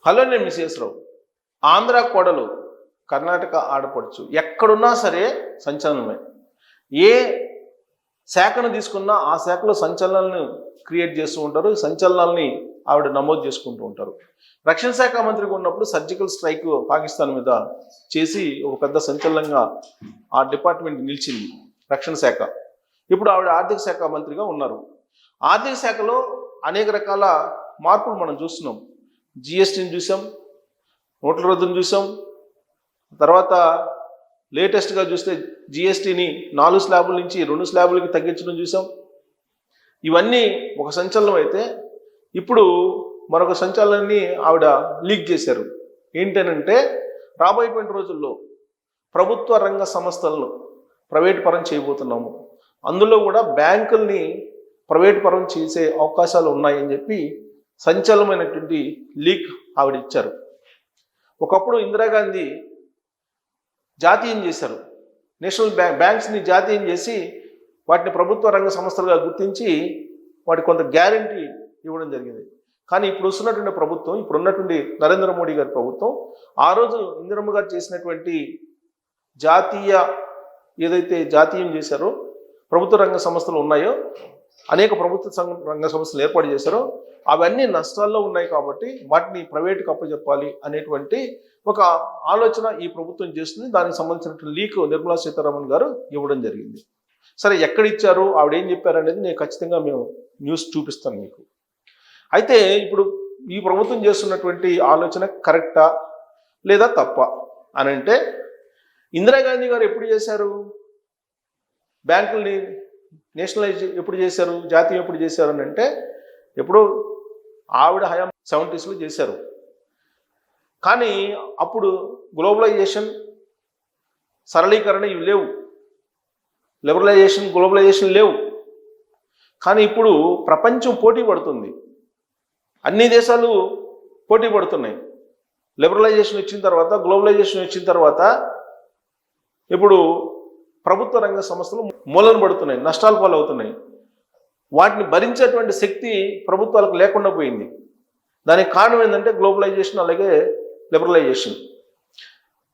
Hello, నేను miss రావు. ఆంధ్ర కోడలు, కర్ణాటక ఆడపడుచు, ఎక్కడున్నా సరే సంచలనమే. ఏ శాఖను తీసుకున్నా ఆ శాఖలో సంచలనాలను క్రియేట్ చేస్తూ ఉంటారు, సంచలనాలని ఆవిడ నమోదు చేసుకుంటూ ఉంటారు. రక్షణ శాఖ మంత్రిగా ఉన్నప్పుడు సర్జికల్ స్ట్రైక్ పాకిస్తాన్ మీద చేసి ఒక పెద్ద సంచలనంగా ఆ డిపార్ట్మెంట్ నిలిచింది రక్షణ శాఖ. ఇప్పుడు ఆవిడ ఆర్థిక శాఖ మంత్రిగా ఉన్నారు. ఆర్థిక శాఖలో అనేక రకాల మార్పులు మనం చూస్తున్నాం. జిఎస్టీని చూసాం, నోట్ల రద్దును చూసాం, తర్వాత లేటెస్ట్గా చూస్తే జిఎస్టీని 4 స్లాబుల నుంచి 2 స్లాబులకి తగ్గించడం చూసాం. ఇవన్నీ ఒక సంచలనం అయితే ఇప్పుడు మరొక సంచలనాన్ని ఆవిడ లీక్ చేశారు. ఏంటనంటే రాబోయేటువంటి రోజుల్లో ప్రభుత్వ రంగ సంస్థలను ప్రైవేట్ పరం చేయబోతున్నాము, అందులో కూడా బ్యాంకుల్ని ప్రైవేట్ పరం చేసే అవకాశాలు ఉన్నాయని చెప్పి సంచలనమైనటువంటి లీక్ ఆవిడ ఇచ్చారు. ఒకప్పుడు ఇందిరాగాంధీ జాతీయం చేశారు, నేషనల్ బ్యాంక్స్ని జాతీయం చేసి వాటిని ప్రభుత్వ రంగ సంస్థలుగా గుర్తించి వాటికి కొంత గ్యారంటీ ఇవ్వడం జరిగింది. కానీ ఇప్పుడు వస్తున్నటువంటి ప్రభుత్వం, ఇప్పుడు ఉన్నటువంటి నరేంద్ర మోడీ గారి ప్రభుత్వం, ఆ రోజు ఇందిరమ్మ గారు చేసినటువంటి ఏదైతే జాతీయం చేశారో ప్రభుత్వ రంగ సంస్థలు ఉన్నాయో, అనేక ప్రభుత్వ రంగ సంస్థలు ఏర్పాటు చేశారో అవన్నీ నష్టాల్లో ఉన్నాయి కాబట్టి వాటిని ప్రైవేట్కి అప్పచెప్పాలి అనేటువంటి ఒక ఆలోచన ఈ ప్రభుత్వం చేస్తుంది. దానికి సంబంధించినటువంటి లీక్ నిర్మలా సీతారామన్ గారు ఇవ్వడం జరిగింది. సరే, ఎక్కడ ఇచ్చారు, ఆవిడ ఏం చెప్పారు అనేది నేను ఖచ్చితంగా న్యూస్ చూపిస్తాను మీకు. అయితే ఇప్పుడు ఈ ప్రభుత్వం చేస్తున్నటువంటి ఆలోచన కరెక్టా లేదా తప్ప అని అంటే, ఇందిరాగాంధీ గారు ఎప్పుడు చేశారు బ్యాంకుల్ని నేషనలైజ్, ఎప్పుడు చేశారు జాతీయం, ఎప్పుడు చేశారు అని అంటే ఎప్పుడో ఆవిడ హయాం 70s చేశారు. కానీ అప్పుడు గ్లోబలైజేషన్, సరళీకరణ ఇవి లేవు, గ్లోబలైజేషన్ లేవు. కానీ ఇప్పుడు ప్రపంచం పోటీ పడుతుంది, అన్ని దేశాలు పోటీ పడుతున్నాయి. లిబరలైజేషన్ వచ్చిన తర్వాత, గ్లోబలైజేషన్ వచ్చిన తర్వాత ఇప్పుడు ప్రభుత్వ రంగ సంస్థలు మూలన పడుతున్నాయి, నష్టాల పాలవుతున్నాయి. వాటిని భరించేటువంటి శక్తి ప్రభుత్వాలకు లేకుండా పోయింది. దానికి కారణం ఏంటంటే గ్లోబలైజేషన్, అలాగే లిబరలైజేషన్.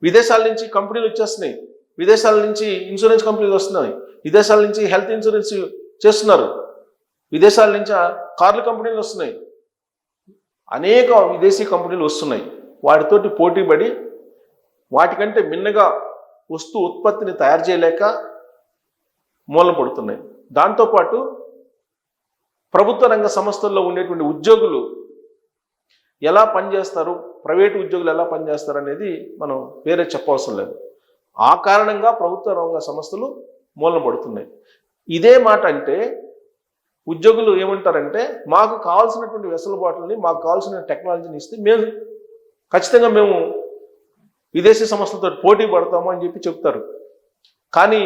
విదేశాల నుంచి కంపెనీలు వచ్చేస్తున్నాయి, విదేశాల నుంచి ఇన్సూరెన్స్ కంపెనీలు వస్తున్నాయి, విదేశాల నుంచి హెల్త్ ఇన్సూరెన్స్ చేస్తున్నారు, విదేశాల నుంచి కార్ల కంపెనీలు వస్తున్నాయి, అనేక విదేశీ కంపెనీలు వస్తున్నాయి. వాటితోటి పోటీపడి వాటికంటే మిన్నగా ఉత్పత్తిని తయారు చేయలేక మూలన పడుతున్నాయి. దాంతోపాటు ప్రభుత్వ రంగ సంస్థల్లో ఉండేటువంటి ఉద్యోగులు ఎలా పనిచేస్తారు, ప్రైవేటు ఉద్యోగులు ఎలా పనిచేస్తారు అనేది మనం వేరే చెప్పవసరం లేదు. ఆ కారణంగా ప్రభుత్వ రంగ సంస్థలు మూలన పడుతున్నాయి. ఇదే మాట అంటే ఉద్యోగులు ఏమంటారంటే, మాకు కావాల్సినటువంటి వెసులుబాటుని, మాకు కావాల్సిన టెక్నాలజీని ఇస్తే ఖచ్చితంగా మేము విదేశీ సంస్థలతో పోటీ పడతాము అని చెప్పి చెప్తారు. కానీ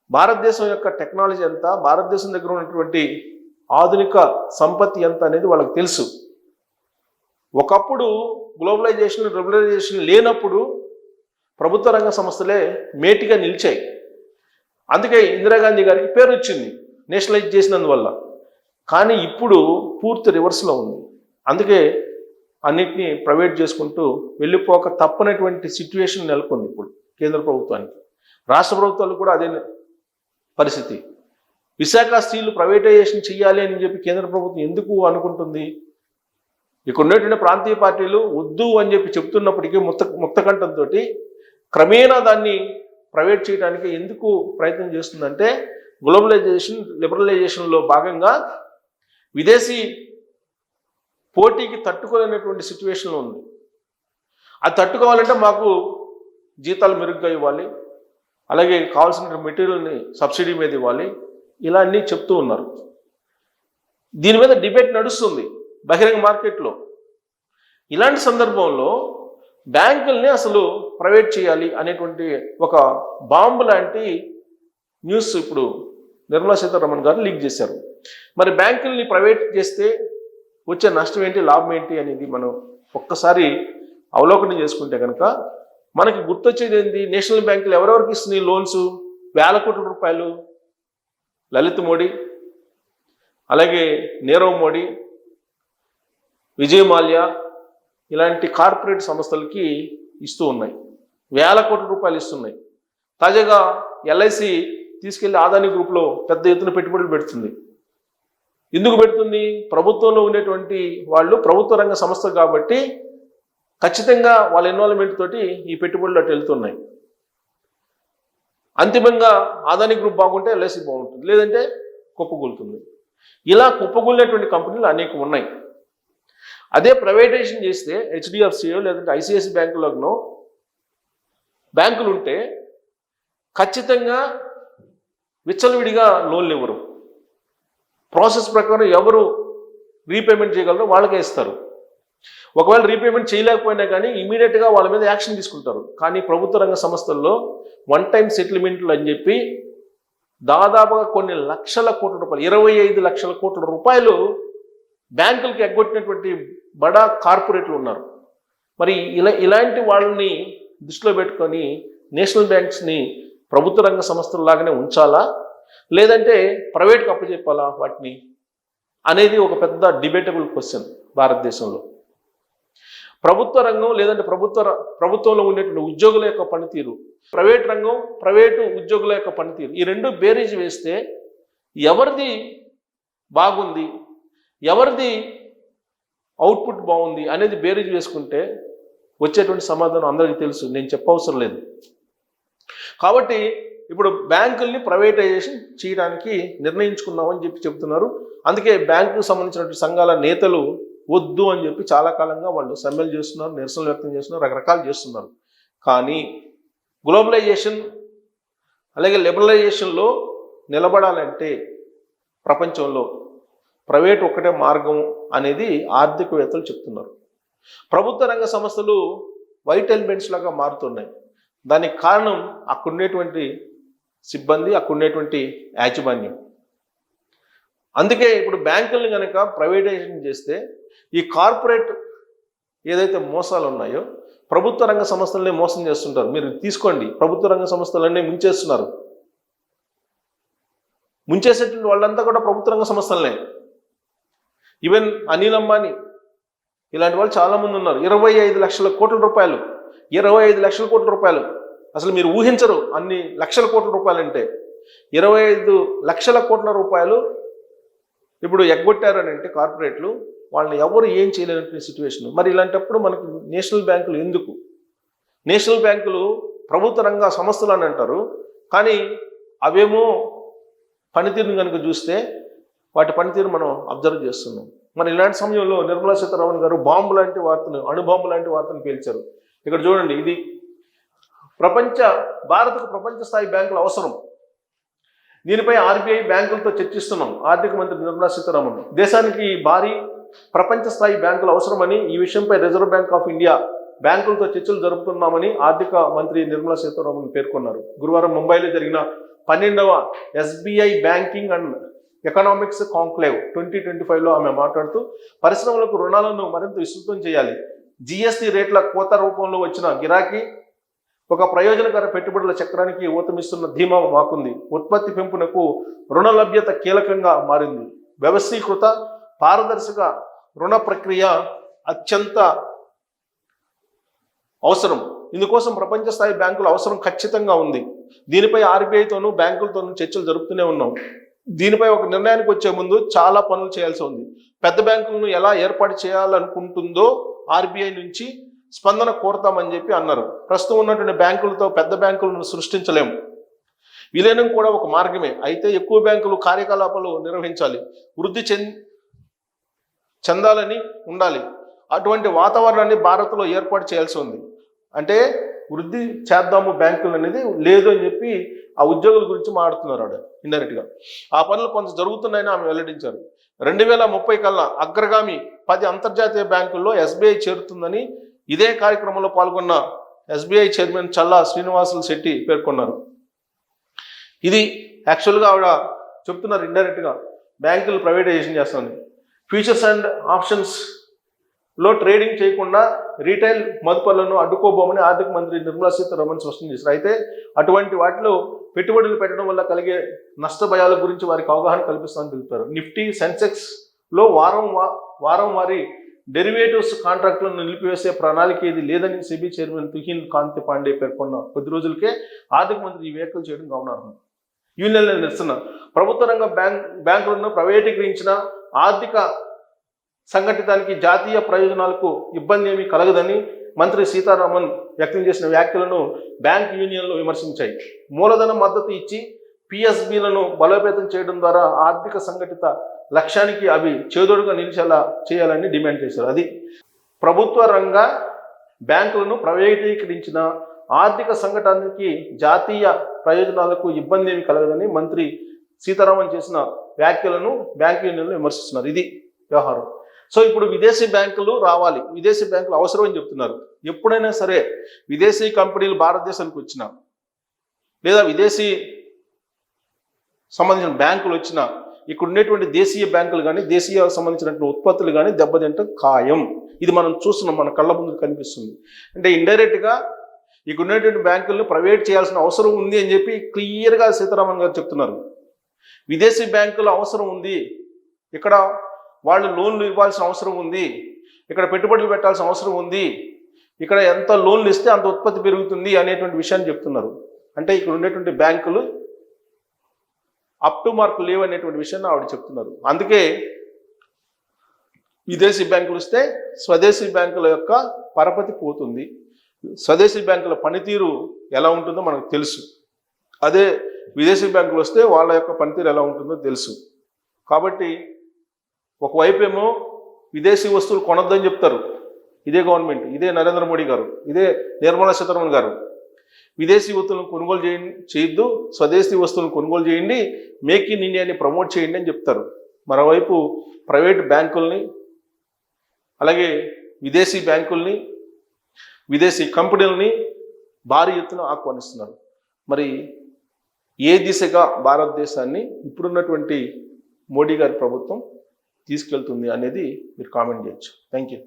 భారతదేశం యొక్క టెక్నాలజీ ఎంత, భారతదేశం దగ్గర ఉన్నటువంటి ఆధునిక సంపత్తి ఎంత అనేది వాళ్ళకి తెలుసు. ఒకప్పుడు గ్లోబలైజేషన్, లిబరలైజేషన్ లేనప్పుడు ప్రభుత్వ రంగ సంస్థలే మేటిగా నిలిచాయి. అందుకే ఇందిరాగాంధీ గారికి పేరు వచ్చింది నేషనలైజ్ చేసినందువల్ల. కానీ ఇప్పుడు పూర్తి రివర్స్లో ఉంది. అందుకే అన్నిటినీ ప్రైవేట్ చేసుకుంటూ వెళ్ళిపోక తప్పనటువంటి సిచ్యువేషన్ నెలకొంది ఇప్పుడు కేంద్ర ప్రభుత్వానికి. రాష్ట్ర ప్రభుత్వాలు కూడా అదే పరిస్థితి. విశాఖ స్టీల్ ప్రైవేటైజేషన్ చేయాలి అని చెప్పి కేంద్ర ప్రభుత్వం ఎందుకు అనుకుంటుంది? ఇక్కడ ఉన్నటువంటి ప్రాంతీయ పార్టీలు వద్దు అని చెప్పి చెప్తున్నప్పటికీ ముక్తకంఠంతో క్రమేణా దాన్ని ప్రైవేట్ చేయడానికి ఎందుకు ప్రయత్నం చేస్తుందంటే, గ్లోబలైజేషన్, లిబరలైజేషన్లో భాగంగా విదేశీ పోటీకి తట్టుకోలేనటువంటి సిచ్యువేషన్లో ఉంది. అది తట్టుకోవాలంటే మాకు జీతాలు మెరుగ్గా ఇవ్వాలి, అలాగే కావాల్సిన మెటీరియల్ని సబ్సిడీ మీద ఇవ్వాలి, ఇలా అన్నీ చెప్తూ ఉన్నారు. దీని మీద డిబేట్ నడుస్తుంది బహిరంగ మార్కెట్లో. ఇలాంటి సందర్భంలో బ్యాంకుల్ని అసలు ప్రైవేట్ చేయాలి అనేటువంటి ఒక బాంబు లాంటి న్యూస్ ఇప్పుడు నిర్మలా సీతారామన్ గారు లీక్ చేశారు. మరి బ్యాంకుల్ని ప్రైవేట్ చేస్తే వచ్చే నష్టం ఏంటి, లాభం ఏంటి అనేది మనం ఒక్కసారి అవలోకనం చేసుకుంటే కనుక మనకి గుర్తొచ్చేది ఏంటి? నేషనల్ బ్యాంకులు ఎవరెవరికి ఇస్తున్నాయి లోన్స్? వేల కోట్ల రూపాయలు లలిత్ మోడీ, అలాగే నీరవ్ మోడీ, విజయ్ మాల్యా, ఇలాంటి కార్పొరేట్ సంస్థలకి ఇస్తూ ఉన్నాయి, వేల కోట్ల రూపాయలు ఇస్తున్నాయి. తాజాగా ఎల్ఐసి తీసుకెళ్లి అదానీ గ్రూప్లో పెద్ద ఎత్తున పెట్టుబడులు పెడుతుంది. ఎందుకు పెడుతుంది? ప్రభుత్వంలో ఉండేటువంటి వాళ్ళు ప్రభుత్వ రంగ సంస్థ కాబట్టి ఖచ్చితంగా వాళ్ళ ఇన్వాల్వ్మెంట్ తోటి ఈ పెట్టుబడులు అటు వెళ్తున్నాయి. అంతిమంగా అదానీ గ్రూప్ బాగుంటే ఎల్ఐసి బాగుంటుంది, లేదంటే కుప్పకూలుతుంది. ఇలా కుప్పకూలినటువంటి కంపెనీలు అనేకం ఉన్నాయి. అదే ప్రైవేటైజేషన్ చేస్తే హెచ్డిఎఫ్సియో లేదంటే ఐసిఐసి బ్యాంకులోనో బ్యాంకులు ఉంటే ఖచ్చితంగా విచ్చలవిడిగా లోన్లు ఇవ్వరు. ప్రాసెస్ ప్రకారం ఎవరు రీపేమెంట్ చేయగలరో వాళ్ళకే ఇస్తారు. ఒకవేళ రీపేమెంట్ చేయలేకపోయినా కానీ ఇమీడియట్గా వాళ్ళ మీద యాక్షన్ తీసుకుంటారు. కానీ ప్రభుత్వ రంగ సంస్థల్లో వన్ టైం సెటిల్మెంట్లు అని చెప్పి దాదాపుగా కొన్ని లక్షల కోట్ల రూపాయలు, 25 లక్షల కోట్ల రూపాయలు బ్యాంకులకి ఎగ్గొట్టినటువంటి బడా కార్పొరేట్లు ఉన్నారు. మరి ఇలాంటి వాళ్ళని దృష్టిలో పెట్టుకొని నేషనల్ బ్యాంక్స్ని ప్రభుత్వ రంగ సంస్థలలాగానే ఉంచాలా, లేదంటే ప్రైవేట్కి అప్పచెప్పాలా వాటిని అనేది ఒక పెద్ద డిబేటబుల్ క్వశ్చన్ భారతదేశంలో. ప్రభుత్వ రంగం లేదంటే ప్రభుత్వంలో ఉండేటువంటి ఉద్యోగుల యొక్క పనితీరు, ప్రైవేట్ రంగం ప్రైవేటు ఉద్యోగుల యొక్క పనితీరు, ఈ రెండు బేరీజ్ వేస్తే ఎవరిది బాగుంది, ఎవరిది అవుట్పుట్ బాగుంది అనేది బేరీజ్ వేసుకుంటే వచ్చేటువంటి సమాధానం అందరికీ తెలుసు, నేను చెప్పవసరం లేదు. కాబట్టి ఇప్పుడు బ్యాంకుల్ని ప్రైవేటైజేషన్ చేయడానికి నిర్ణయించుకున్నామని చెప్పి చెబుతున్నారు. అందుకే బ్యాంకుకు సంబంధించినటువంటి సంఘాల నేతలు వద్దు అని చెప్పి చాలా కాలంగా వాళ్ళు సమ్మెలు చేస్తున్నారు, నిరసనలు వ్యక్తం చేస్తున్నారు, రకరకాలు చేస్తున్నారు. కానీ గ్లోబలైజేషన్ అలాగే లిబరలైజేషన్లో నిలబడాలంటే ప్రపంచంలో ప్రైవేట్ ఒక్కటే మార్గం అనేది ఆర్థికవేత్తలు చెప్తున్నారు. ప్రభుత్వ రంగ సంస్థలు వైట్ ఎలిమెంట్స్ లాగా మారుతున్నాయి. దానికి కారణం అక్కడుండేటువంటి సిబ్బంది, అక్కడుండేటువంటి యాజమాన్యం. అందుకే ఇప్పుడు బ్యాంకుల్ని కనుక ప్రైవేటైజేషన్ చేస్తే ఈ కార్పొరేట్ ఏదైతే మోసాలు ఉన్నాయో ప్రభుత్వ రంగ సంస్థలనే మోసం చేస్తుంటారు. మీరు తీసుకోండి, ప్రభుత్వ రంగ సంస్థలన్నీ ముంచేస్తున్నారు. ముంచేసేటువంటి వాళ్ళంతా కూడా ప్రభుత్వ రంగ సంస్థలనే. ఈవెన్ అనిల్ అంబానీ ఇలాంటి వాళ్ళు చాలామంది ఉన్నారు. 25 లక్షల కోట్ల రూపాయలు, 25 లక్షల కోట్ల రూపాయలు అసలు మీరు ఊహించరు అన్ని లక్షల కోట్ల రూపాయలు అంటే. 25 లక్షల కోట్ల రూపాయలు ఇప్పుడు ఎగ్గొట్టారని అంటే కార్పొరేట్లు, వాళ్ళని ఎవరు ఏం చేయలేనటువంటి సిచ్యువేషన్. మరి ఇలాంటప్పుడు మనకు నేషనల్ బ్యాంకులు ఎందుకు? నేషనల్ బ్యాంకులు ప్రభుత్వ రంగ సంస్థలు అని అంటారు, కానీ అవేమో పనితీరుని కనుక చూస్తే వాటి పనితీరు మనం అబ్జర్వ్ చేస్తున్నాం. మరి ఇలాంటి సమయంలో నిర్మలా సీతారామన్ గారు బాంబు లాంటి వార్తను, అణుబాంబు లాంటి వార్తను పేల్చారు. ఇక్కడ చూడండి, ఇది భారత్కు ప్రపంచ స్థాయి బ్యాంకులు అవసరం. దీనిపై ఆర్బీఐ బ్యాంకులతో చర్చిస్తున్నాం. ఆర్థిక మంత్రి నిర్మలా సీతారామన్ దేశానికి భారీ ప్రపంచ స్థాయి బ్యాంకులు అవసరమని, ఈ విషయంపై రిజర్వ్ బ్యాంక్ ఆఫ్ ఇండియా బ్యాంకులతో చర్చలు జరుపుతున్నామని ఆర్థిక మంత్రి నిర్మలా సీతారామన్ పేర్కొన్నారు. గురువారం ముంబైలో జరిగిన 12వ SBI banking and economics conclave 2025లో ఆమె మాట్లాడుతూ పరిశ్రమలకు రుణాలను మరింత విస్తృతం చేయాలి, జిఎస్టీ రేట్ల కోత రూపంలో వచ్చిన గిరాకీ ఒక ప్రయోజనకర పెట్టుబడుల చక్రానికి ఊతమిస్తున్న ధీమా మాకుంది. ఉత్పత్తి పెంపునకు రుణ లభ్యత కీలకంగా మారింది. వ్యవస్థీకృత పారదర్శక రుణ ప్రక్రియ అత్యంత అవసరం. ఇందుకోసం ప్రపంచ స్థాయి బ్యాంకుల అవసరం ఖచ్చితంగా ఉంది. దీనిపై ఆర్బీఐతోనూ బ్యాంకులతోనూ చర్చలు జరుపుతూనే ఉన్నాం. దీనిపై ఒక నిర్ణయానికి వచ్చే ముందు చాలా పనులు చేయాల్సి ఉంది. పెద్ద బ్యాంకులను ఎలా ఏర్పాటు చేయాలనుకుంటుందో ఆర్బీఐ నుంచి స్పందన కోరతామని చెప్పి అన్నారు. ప్రస్తుతం ఉన్నటువంటి బ్యాంకులతో పెద్ద బ్యాంకులను సృష్టించలేము. విలీనం కూడా ఒక మార్గమే. అయితే ఎక్కువ బ్యాంకులు కార్యకలాపాలు నిర్వహించాలి, వృద్ధి చెందాలని ఉండాలి. అటువంటి వాతావరణాన్ని భారత్లో ఏర్పాటు చేయాల్సి ఉంది. అంటే వృద్ధి చేద్దాము బ్యాంకులు అనేది లేదు అని చెప్పి ఆ ఉద్యోగుల గురించి మాట్లాడుతున్నారు ఆవిడ ఇండైరెక్ట్గా. ఆ పనులు కొంత జరుగుతున్నాయని ఆమె వెల్లడించారు. 2030 కల్లా అగ్రగామి 10 అంతర్జాతీయ బ్యాంకుల్లో ఎస్బీఐ చేరుతుందని ఇదే కార్యక్రమంలో పాల్గొన్న ఎస్బీఐ చైర్మన్ చల్లా శ్రీనివాసులు శెట్టి పేర్కొన్నారు. ఇది యాక్చువల్గా ఆవిడ చెప్తున్నారు ఇండైరెక్ట్గా బ్యాంకులు ప్రైవేటైజేషన్ చేస్తుంది. ఫ్యూచర్స్ అండ్ ఆప్షన్స్లో ట్రేడింగ్ చేయకుండా రీటైల్ మదుపర్లను అడ్డుకోబోమని ఆర్థిక మంత్రి నిర్మలా సీతారామన్ స్పష్టం చేశారు. అయితే అటువంటి వాటిలో పెట్టుబడులు పెట్టడం వల్ల కలిగే నష్ట భయాల గురించి వారికి అవగాహన కల్పిస్తామని తెలిపారు. నిఫ్టీ సెన్సెక్స్లో వారం వారి డెరివేటివ్స్ కాంట్రాక్టులను నిలిపివేసే ప్రణాళిక ఏది లేదని సెబీ చైర్మన్ తుహిన్ కాంతి పాండే పేర్కొన్న కొద్ది రోజులకే ఆర్థిక మంత్రి ఈ వ్యాఖ్యలు చేయడం గమనార్హం. యూనియన్ల నిరసన. ప్రభుత్వ రంగ బ్యాంకులను ప్రైవేటీకరించిన ఆర్థిక సంఘటితానికి జాతీయ ప్రయోజనాలకు ఇబ్బంది ఏమీ కలగదని మంత్రి సీతారామన్ వ్యక్తం చేసిన వ్యాఖ్యలను బ్యాంక్ యూనియన్లు విమర్శించాయి. మూలధన మద్దతు ఇచ్చి పిఎస్బీలను బలోపేతం చేయడం ద్వారా ఆర్థిక సంఘటిత లక్ష్యానికి అవి చేదోడుగా నిలిచేలా చేయాలని డిమాండ్ చేశారు. అది ప్రభుత్వ రంగ బ్యాంకులను ప్రైవేటీకరించిన ఆర్థిక సంఘటనకి జాతీయ ప్రయోజనాలకు ఇబ్బంది ఏమి కలగదని మంత్రి సీతారామన్ చేసిన వ్యాఖ్యలను బ్యాంక్ యూనియన్లు విమర్శిస్తున్నారు. ఇది వ్యవహారం. సో ఇప్పుడు విదేశీ బ్యాంకులు రావాలి, విదేశీ బ్యాంకులు అవసరం అని చెప్తున్నారు. ఎప్పుడైనా సరే విదేశీ కంపెనీలు భారతదేశానికి వచ్చినా లేదా విదేశీ సంబంధించిన బ్యాంకులు వచ్చినా ఇక్కడ ఉండేటువంటి దేశీయ బ్యాంకులు కానీ దేశీయ సంబంధించినటువంటి ఉత్పత్తులు కానీ దెబ్బతింటం ఖాయం. ఇది మనం చూస్తున్నాం, మన కళ్ళ ముందు కనిపిస్తుంది. అంటే ఇండైరెక్ట్గా ఇక్కడ ఉండేటువంటి బ్యాంకులను ప్రైవేట్ చేయాల్సిన అవసరం ఉంది అని చెప్పి క్లియర్గా సీతారామన్ గారు చెప్తున్నారు. విదేశీ బ్యాంకుల అవసరం ఉంది, ఇక్కడ వాళ్ళు లోన్లు ఇవ్వాల్సిన అవసరం ఉంది, ఇక్కడ పెట్టుబడులు పెట్టాల్సిన అవసరం ఉంది, ఇక్కడ ఎంత లోన్లు ఇస్తే అంత ఉత్పత్తి పెరుగుతుంది అనేటువంటి విషయాన్ని చెప్తున్నారు. అంటే ఇక్కడ ఉండేటువంటి బ్యాంకులు అప్ టు మార్క్ లేవు అనేటువంటి విషయాన్ని ఆవిడ చెప్తున్నారు. అందుకే విదేశీ బ్యాంకులు వస్తే స్వదేశీ బ్యాంకుల యొక్క పరపతి పోతుంది, స్వదేశీ బ్యాంకుల పనితీరు ఎలా ఉంటుందో మనకు తెలుసు. అదే విదేశీ బ్యాంకులు వస్తే వాళ్ళ యొక్క పనితీరు ఎలా ఉంటుందో తెలుసు. కాబట్టి ఒకవైపు ఏమో విదేశీ వస్తువులు కొనొద్దని చెప్తారు ఇదే గవర్నమెంట్, ఇదే నరేంద్ర మోడీ గారు, ఇదే నిర్మలా సీతారామన్ గారు. విదేశీ వస్తువులను కొనుగోలు చేయొద్దు, స్వదేశీ వస్తువులను కొనుగోలు చేయండి, మేక్ ఇన్ ఇండియాని ప్రమోట్ చేయండి అని చెప్తారు. మరోవైపు ప్రైవేట్ బ్యాంకుల్ని అలాగే విదేశీ బ్యాంకుల్ని విదేశీ కంపెనీలని భారీ ఎత్తున ఆహ్వానిస్తున్నారు. మరి ఏ దిశగా భారతదేశాన్ని ఇప్పుడున్నటువంటి మోడీ గారి ప్రభుత్వం తీసుకెళ్తుంది అనేది మీరు కామెంట్ చేయొచ్చు. Thank you.